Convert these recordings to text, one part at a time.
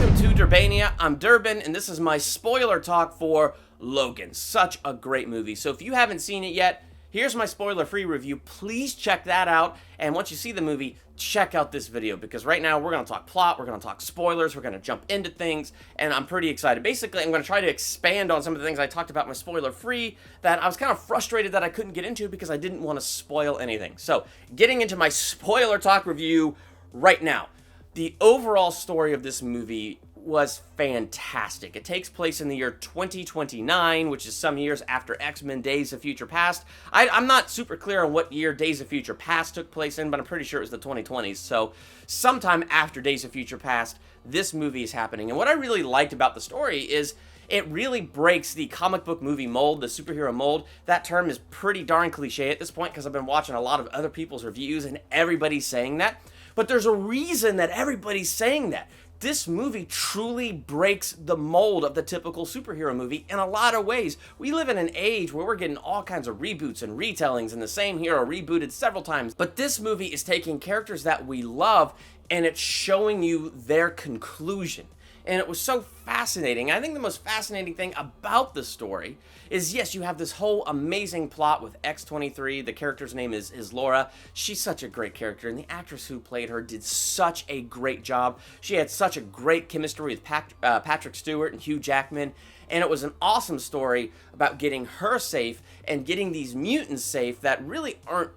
Welcome to Durbania. I'm Durbin, and this is my spoiler talk for Logan. Such a great movie. So if you haven't seen it yet, here's my spoiler-free review. Please check that out, and once you see the movie, check out this video, because right now we're going to talk plot, we're going to talk spoilers, we're going to jump into things, and I'm pretty excited. Basically, I'm going to try to expand on some of the things I talked about in my spoiler-free that I was kind of frustrated that I couldn't get into because I didn't want to spoil anything. So, getting into my spoiler talk review right now. The overall story of this movie was fantastic. It takes place in the year 2029, which is some years after X-Men Days of Future Past. I'm not super clear on what year Days of Future Past took place in, but I'm pretty sure it was the 2020s. So sometime after Days of Future Past, this movie is happening. And what I really liked about the story is it really breaks the comic book movie mold, the superhero mold. That term is pretty darn cliche at this point because I've been watching a lot of other people's reviews and everybody's saying that. But there's a reason that everybody's saying that. This movie truly breaks the mold of the typical superhero movie in a lot of ways. We live in an age where we're getting all kinds of reboots and retellings, and the same hero rebooted several times. But this movie is taking characters that we love, and it's showing you their conclusion. And it was so fascinating. I think the most fascinating thing about the story is, yes, you have this whole amazing plot with X-23. The character's name is Laura. She's such a great character, and the actress who played her did such a great job. She had such a great chemistry with Patrick Stewart and Hugh Jackman, and it was an awesome story about getting her safe and getting these mutants safe that really aren't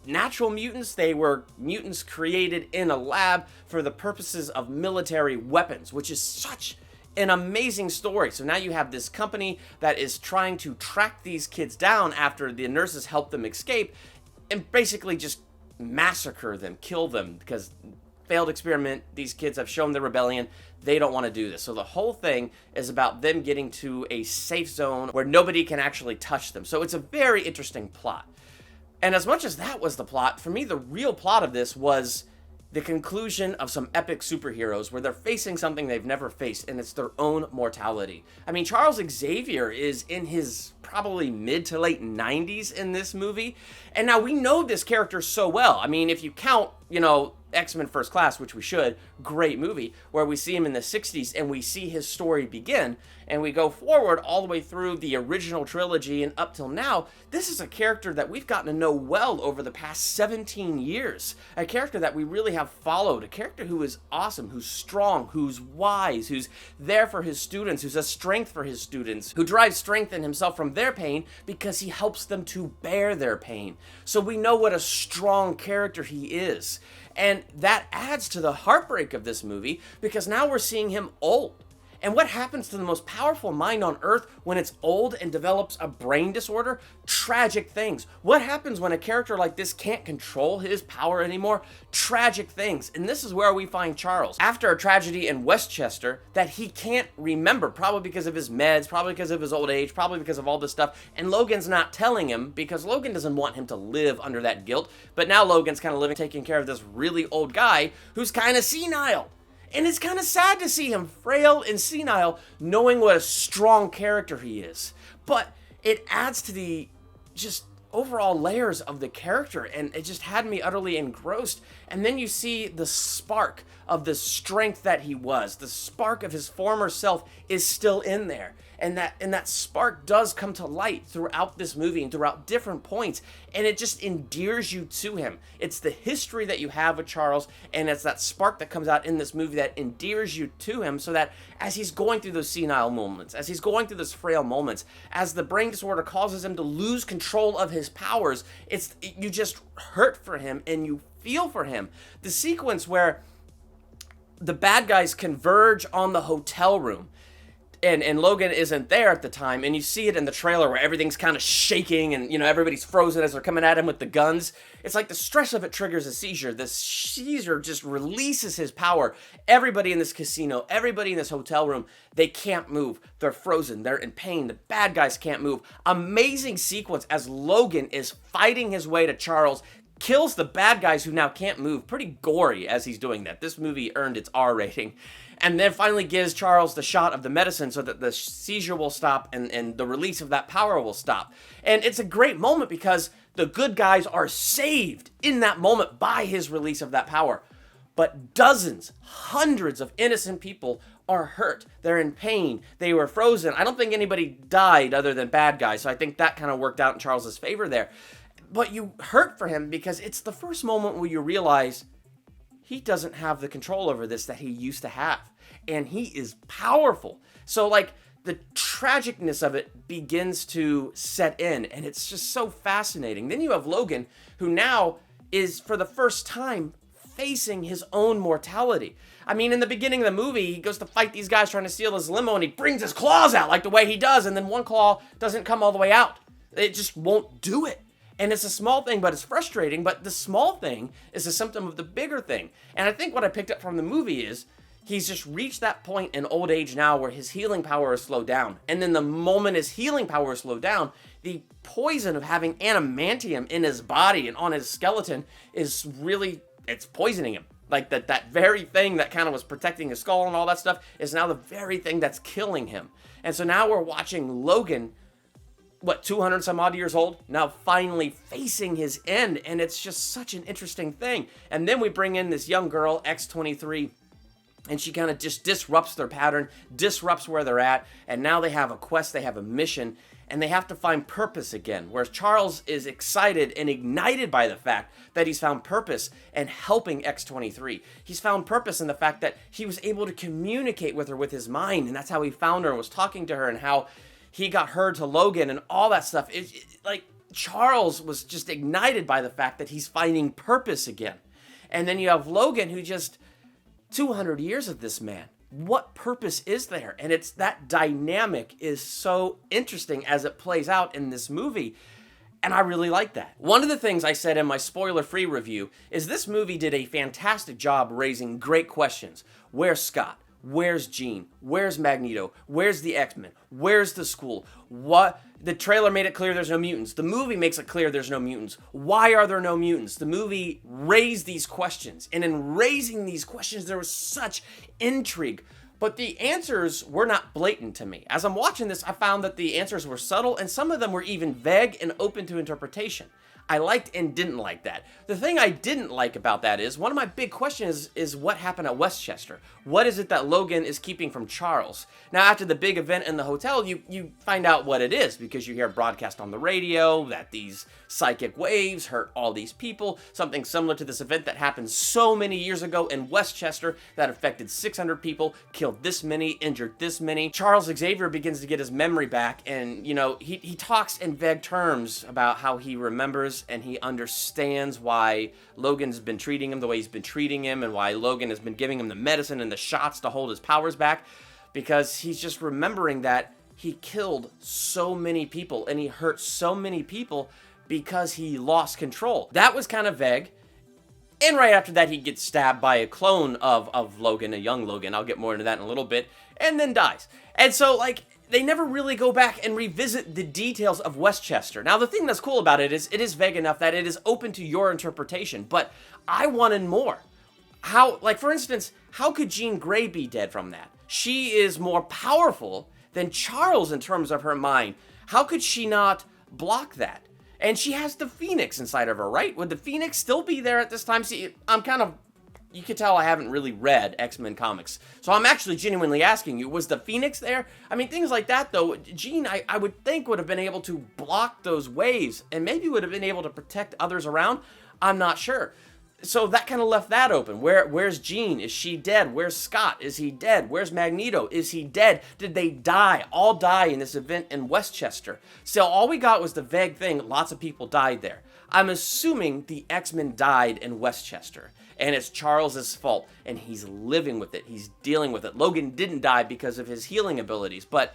natural mutants. They were mutants created in a lab for the purposes of military weapons, which is such an amazing story. So now you have this company that is trying to track these kids down after the nurses help them escape and basically just massacre them, kill them, because failed experiment, these kids have shown their rebellion, they don't want to do this. So the whole thing is about them getting to a safe zone where nobody can actually touch them. So it's a very interesting plot. And as much as that was the plot, for me, the real plot of this was the conclusion of some epic superheroes where they're facing something they've never faced, and it's their own mortality. I mean, Charles Xavier is in his probably mid to late 90s in this movie, and now we know this character so well. I mean, if you count, X-Men First Class, which we should, great movie, where we see him in the 60s and we see his story begin, and we go forward all the way through the original trilogy and up till now. This is a character that we've gotten to know well over the past 17 years. A character that we really have followed, a character who is awesome, who's strong, who's wise, who's there for his students, who's a strength for his students, who derives strength in himself from their pain because he helps them to bear their pain. So we know what a strong character he is. And that adds to the heartbreak of this movie because now we're seeing him old. And what happens to the most powerful mind on earth when it's old and develops a brain disorder? Tragic things. What happens when a character like this can't control his power anymore? Tragic things. And this is where we find Charles. After a tragedy in Westchester that he can't remember, probably because of his meds, probably because of his old age, probably because of all this stuff. And Logan's not telling him because Logan doesn't want him to live under that guilt. But now Logan's kind of living, taking care of this really old guy who's kind of senile. And it's kind of sad to see him frail and senile, knowing what a strong character he is. But it adds to the just overall layers of the character, and it just had me utterly engrossed. And then you see the spark of the strength that he was. The spark of his former self is still in there. And that spark does come to light throughout this movie and throughout different points, and it just endears you to him. It's the history that you have with Charles, and it's that spark that comes out in this movie that endears you to him, so that as he's going through those senile moments, as he's going through those frail moments, as the brain disorder causes him to lose control of his powers, you just hurt for him and you feel for him. The sequence where the bad guys converge on the hotel room, and Logan isn't there at the time, and you see it in the trailer where everything's kind of shaking and, everybody's frozen as they're coming at him with the guns. It's like the stress of it triggers a seizure. The seizure just releases his power. Everybody in this casino, everybody in this hotel room, they can't move. They're frozen. They're in pain. The bad guys can't move. Amazing sequence as Logan is fighting his way to Charles, kills the bad guys who now can't move. Pretty gory as he's doing that. This movie earned its R rating. And then finally gives Charles the shot of the medicine so that the seizure will stop and the release of that power will stop. And it's a great moment because the good guys are saved in that moment by his release of that power. but dozens, hundreds of innocent people are hurt. They're in pain. They were frozen. I don't think anybody died other than bad guys, so I think that kind of worked out in Charles's favor there. But you hurt for him because it's the first moment where you realize he doesn't have the control over this that he used to have. And he is powerful. So, like, the tragicness of it begins to set in, and it's just so fascinating. Then you have Logan, who now is, for the first time, facing his own mortality. I mean, in the beginning of the movie, he goes to fight these guys trying to steal his limo, and he brings his claws out like the way he does, and then one claw doesn't come all the way out. It just won't do it. And it's a small thing, but it's frustrating. But the small thing is a symptom of the bigger thing. And I think what I picked up from the movie is he's just reached that point in old age now where his healing power is slowed down. And then the moment his healing power is slowed down, the poison of having adamantium in his body and on his skeleton is really, it's poisoning him. Like that very thing that kind of was protecting his skull and all that stuff is now the very thing that's killing him. And so now we're watching Logan, 200 some odd years old, now finally facing his end, and it's just such an interesting thing. And then we bring in this young girl, X-23, and she kind of just disrupts their pattern, disrupts where they're at, and now they have a quest, they have a mission, and they have to find purpose again. Whereas Charles is excited and ignited by the fact that he's found purpose and helping X-23. He's found purpose in the fact that he was able to communicate with her with his mind, and that's how he found her and was talking to her, and how he got her to Logan and all that stuff. Like, Charles was just ignited by the fact that he's finding purpose again. And then you have Logan, who just, 200 years of this man. What purpose is there? And it's that dynamic is so interesting as it plays out in this movie. And I really like that. One of the things I said in my spoiler-free review is this movie did a fantastic job raising great questions. Where's Scott? Where's Jean? Where's Magneto? Where's the X-Men? Where's the school? What? The trailer made it clear there's no mutants. The movie makes it clear there's no mutants. Why are there no mutants? The movie raised these questions. And in raising these questions, there was such intrigue. But the answers were not blatant to me. As I'm watching this, I found that the answers were subtle, and some of them were even vague and open to interpretation. I liked and didn't like that. The thing I didn't like about that is, one of my big questions is what happened at Westchester? What is it that Logan is keeping from Charles? Now, after the big event in the hotel, you find out what it is, because you hear broadcast on the radio that these psychic waves hurt all these people, something similar to this event that happened so many years ago in Westchester that affected 600 people, killed this many, injured this many. Charles Xavier begins to get his memory back, and, you know, he talks in vague terms about how he remembers and he understands why Logan's been treating him the way he's been treating him, and why Logan has been giving him the medicine and the shots to hold his powers back, because he's just remembering that he killed so many people and he hurt so many people because he lost control. That was kind of vague. And right after that, he gets stabbed by a clone of Logan, a young Logan. I'll get more into that in a little bit. And then dies. And so, like, they never really go back and revisit the details of Westchester. Now, the thing that's cool about it is vague enough that it is open to your interpretation. But I wanted more. How, like, for instance, how could Jean Grey be dead from that? She is more powerful than Charles in terms of her mind. How could she not block that? And she has the Phoenix inside of her, right? Would the Phoenix still be there at this time? See, I'm kind of, you can tell I haven't really read X-Men comics. So I'm actually genuinely asking you, was the Phoenix there? I mean, things like that, though. Jean, I would think, would have been able to block those waves and maybe would have been able to protect others around. I'm not sure. So that kind of left that open. Where's Jean? Is she dead? Where's Scott? Is he dead? Where's Magneto? Is he dead? Did they die? All die in this event in Westchester. So all we got was the vague thing. Lots of people died there. I'm assuming the X-Men died in Westchester. And it's Charles's fault. And he's living with it. He's dealing with it. Logan didn't die because of his healing abilities. But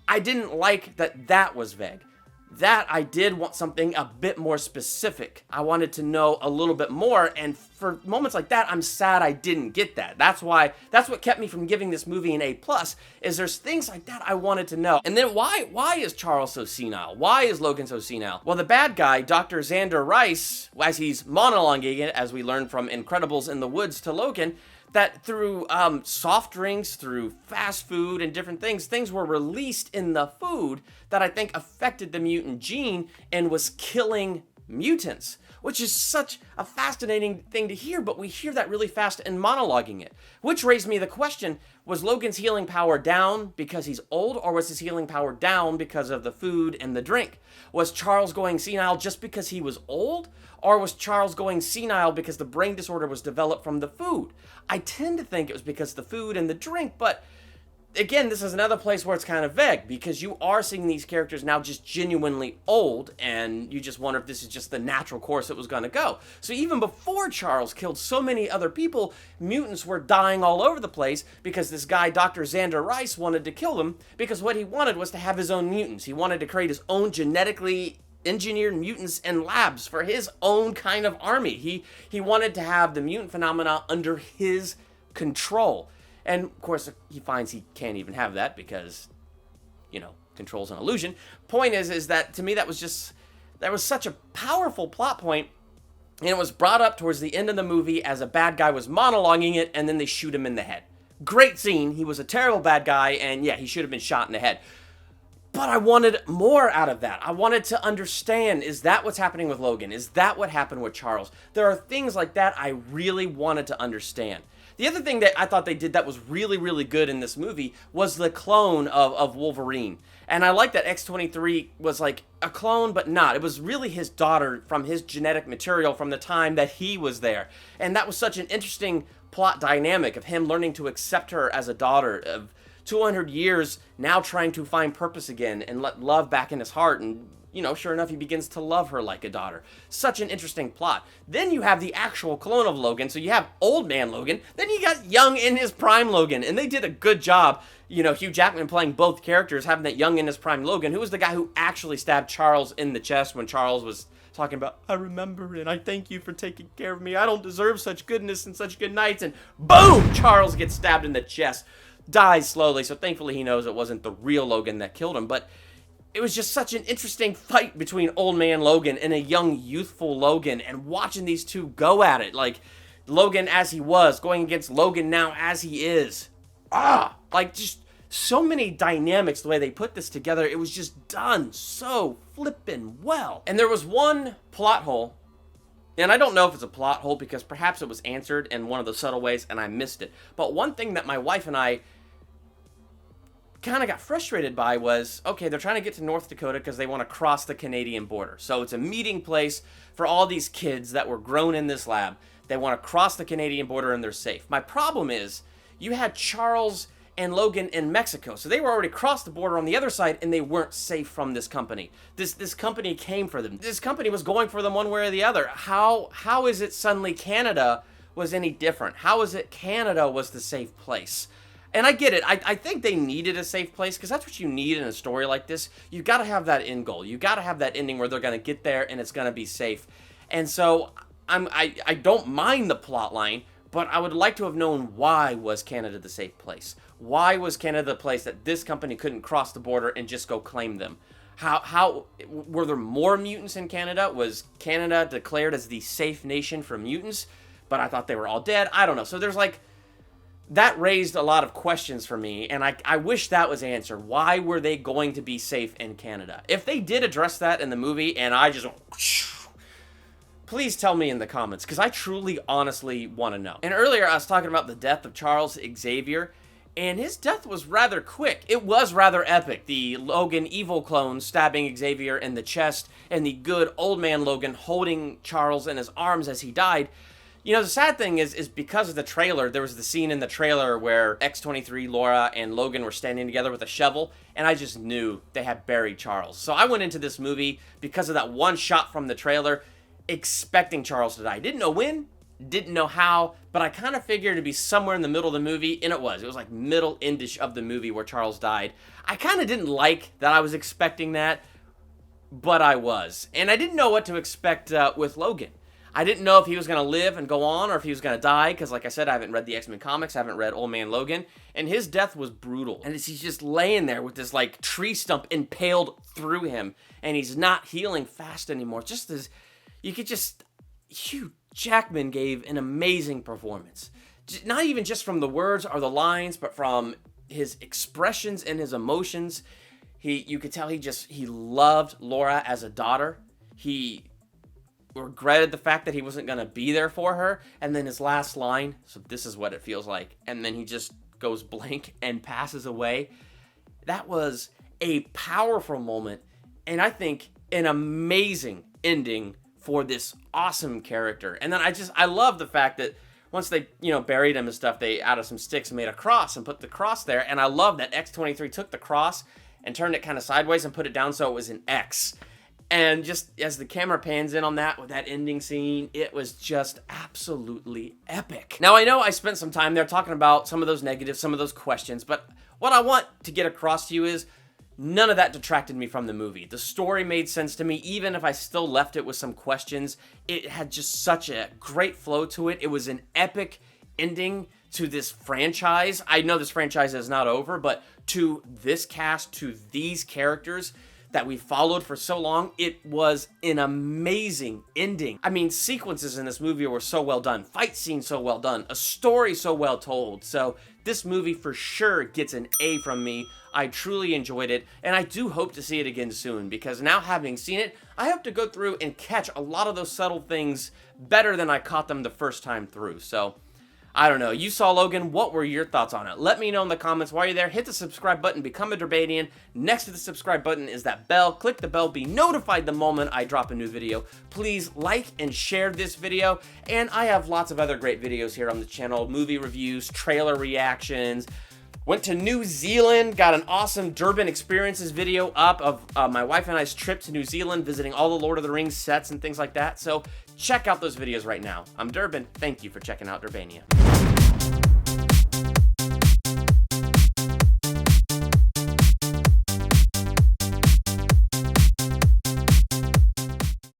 I didn't like that was vague. That I did want something a bit more specific. I wanted to know a little bit more, and for moments like that, I'm sad I didn't get that. That's what kept me from giving this movie an A+, is there's things like that I wanted to know. And then why is Charles so senile? Why is Logan so senile? Well, the bad guy, Dr. Xander Rice, as he's monologuing it, as we learned from Incredibles in the Woods to Logan, that through soft drinks, through fast food and different things were released in the food that I think affected the mutant gene and was killing mutants. which is such a fascinating thing to hear, but we hear that really fast and monologuing it. Which raised me the question, was Logan's healing power down because he's old, or was his healing power down because of the food and the drink? Was Charles going senile just because he was old, or was Charles going senile because the brain disorder was developed from the food? I tend to think it was because of the food and the drink, but again, this is another place where it's kind of vague, because you are seeing these characters now just genuinely old, and you just wonder if this is just the natural course it was going to go. So even before Charles killed so many other people, mutants were dying all over the place because this guy, Dr. Xander Rice, wanted to kill them, because what he wanted was to have his own mutants. He wanted to create his own genetically engineered mutants and labs for his own kind of army. He wanted to have the mutant phenomena under his control. And, of course, he finds he can't even have that because, control's an illusion. Point is that, to me, that was such a powerful plot point, and it was brought up towards the end of the movie as a bad guy was monologuing it, and then they shoot him in the head. Great scene. He was a terrible bad guy, and, yeah, he should have been shot in the head. But I wanted more out of that. I wanted to understand, is that what's happening with Logan? Is that what happened with Charles? There are things like that I really wanted to understand. The other thing that I thought they did that was really, really good in this movie was the clone of Wolverine. And I like that X-23 was like a clone, but not. It was really his daughter from his genetic material from the time that he was there. And that was such an interesting plot dynamic of him learning to accept her as a daughter, of 200 years now trying to find purpose again and let love back in his heart, and sure enough, he begins to love her like a daughter. Such an interesting plot. Then you have the actual clone of Logan, so you have old man Logan, then you got young in his prime Logan, and they did a good job, Hugh Jackman playing both characters, having that young in his prime Logan, who was the guy who actually stabbed Charles in the chest when Charles was talking about, I remember and I thank you for taking care of me, I don't deserve such goodness and such good nights, and boom, Charles gets stabbed in the chest, dies slowly, so thankfully he knows it wasn't the real Logan that killed him, but it was just such an interesting fight between old man Logan and a young, youthful Logan, and watching these two go at it, like Logan as he was, going against Logan now as he is. Just so many dynamics, the way they put this together, it was just done so flippin' well. And there was one plot hole, and I don't know if it's a plot hole because perhaps it was answered in one of the subtle ways and I missed it, but one thing that my wife and I kind of got frustrated by was, okay, they're trying to get to North Dakota because they want to cross the Canadian border. So it's a meeting place for all these kids that were grown in this lab. They want to cross the Canadian border and they're safe. My problem is, you had Charles and Logan in Mexico. So they were already across the border on the other side and they weren't safe from this company. This company came for them. This company was going for them one way or the other. How is it suddenly Canada was any different? How is it Canada was the safe place? And I get it. I think they needed a safe place because that's what you need in a story like this. You got to have that end goal. You got to have that ending where they're going to get there and it's going to be safe. And so I don't mind the plot line, but I would like to have known, why was Canada the safe place? Why was Canada the place that this company couldn't cross the border and just go claim them? How were there more mutants in Canada? Was Canada declared as the safe nation for mutants? But I thought they were all dead. I don't know. So there's that raised a lot of questions for me, and I wish that was answered. Why were they going to be safe in Canada? If they did address that in the movie, and I just please tell me in the comments, because I truly, honestly want to know. And earlier, I was talking about the death of Charles Xavier, and his death was rather quick. It was rather epic. The Logan evil clone stabbing Xavier in the chest, and the good old man Logan holding Charles in his arms as he died. The sad thing is because of the trailer, there was the scene in the trailer where X-23, Laura, and Logan were standing together with a shovel, and I just knew they had buried Charles. So I went into this movie, because of that one shot from the trailer, expecting Charles to die. Didn't know when, didn't know how, but I kind of figured it'd be somewhere in the middle of the movie, and it was. It was like middle-endish of the movie where Charles died. I kind of didn't like that I was expecting that, but I was. And I didn't know what to expect with Logan. I didn't know if he was going to live and go on or if he was going to die, because like I said, I haven't read the X-Men comics, I haven't read Old Man Logan, and his death was brutal. And he's just laying there with this tree stump impaled through him, and he's not healing fast anymore. Just as you could just, Hugh Jackman gave an amazing performance. Not even just from the words or the lines, but from his expressions and his emotions. You could tell he loved Laura as a daughter. regretted the fact that he wasn't going to be there for her. And then his last line, so this is what it feels like. And then he just goes blank and passes away. That was a powerful moment. And I think an amazing ending for this awesome character. And then I love the fact that once they, buried him and stuff, they out of some sticks made a cross and put the cross there. And I love that X-23 took the cross and turned it kind of sideways and put it down so it was an X. And just as the camera pans in on that with that ending scene, it was just absolutely epic. Now, I know I spent some time there talking about some of those negatives, some of those questions, but what I want to get across to you is none of that detracted me from the movie. The story made sense to me, even if I still left it with some questions. It had just such a great flow to it. It was an epic ending to this franchise. I know this franchise is not over, but to this cast, to these characters that we followed for so long, it was an amazing ending. I mean, sequences in this movie were so well done, fight scenes so well done, a story so well told. So this movie for sure gets an A from me. I truly enjoyed it, and I do hope to see it again soon, because now having seen it, I hope to go through and catch a lot of those subtle things better than I caught them the first time through. So I don't know. You saw Logan. What were your thoughts on it? Let me know in the comments. While you're there, hit the subscribe button, become a Durbanian. Next to the subscribe button is that bell. Click the bell, be notified the moment I drop a new video. Please like and share this video. And I have lots of other great videos here on the channel. Movie reviews, trailer reactions. Went to New Zealand, got an awesome Durban experiences video up of my wife and I's trip to New Zealand, visiting all the Lord of the Rings sets and things like that. So check out those videos right now. I'm Durban. Thank you for checking out Durbania.